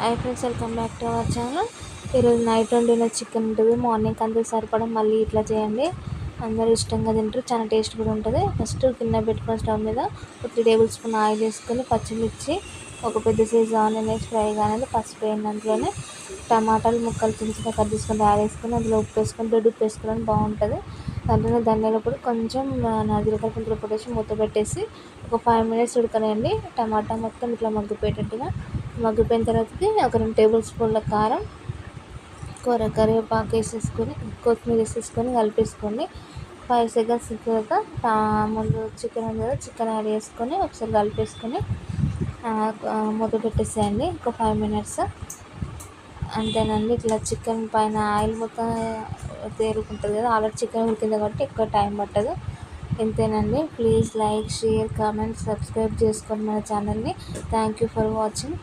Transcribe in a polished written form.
Hi friends, welcome back to our channel. ఈరోజు night వండిన chicken ఉంటుంది. మార్నింగ్ అందరూ సరిపడం మళ్ళీ ఇట్లా చేయండి. అందరూ ఇష్టంగా తింటారు, చాలా టేస్ట్ కూడా ఉంటుంది. ఫస్ట్ గిన్నె పెట్టుకొని స్టవ్ మీద 3 టేబుల్ స్పూన్ ఆయిల్ వేసుకొని పచ్చిమిర్చి, ఒక పెద్ద సైజు ఆనియన్ వేసి ఫ్రై కానీ పసుపు వేయండి. అందులోనే టమాటాలు ముక్కలు చిన్న చిన్న కట్ చేసుకొని యాడ్ వేసుకొని అందులో ఉప్పు వేసుకొని దొడ్డు ఉప్పు వేసుకొని బాగుంటుంది. దాంట్లోనే ధనియాల పొడి కొంచెం జీలకర్ర పొడి వేసి మూత పెట్టేసి ఒక 5 మినిట్స్ ఉడకనండి. టమాటా మొత్తం ఇట్లా మగ్గిపోయేటట్టుగా మగ్గిపోయిన తర్వాతకి ఒక 2 టేబుల్ స్పూన్ల కారం, కరివేపాకు వేసేసుకొని కొత్తిమీర వేసేసుకొని కలిపేసుకోండి. 5 సెకండ్స్ తర్వాత ముందు చికెన్ ఉంది కదా, చికెన్ యాడ్ చేసుకొని ఒకసారి కలిపేసుకొని మూత పెట్టేసేయండి ఒక 5 మినిట్స్. అంతేనండి. ఇట్లా చికెన్ పైన ఆయిల్ మొత్తం తేరుకుంటుంది కదా, ఆల్రెడీ చికెన్ ఉడికింది కాబట్టి ఎక్కువ టైం పట్టదు. ఇంతేనండి. Please like, share, comment, subscribe చేసుకోండి మన ఛానల్ని. Thank you for watching.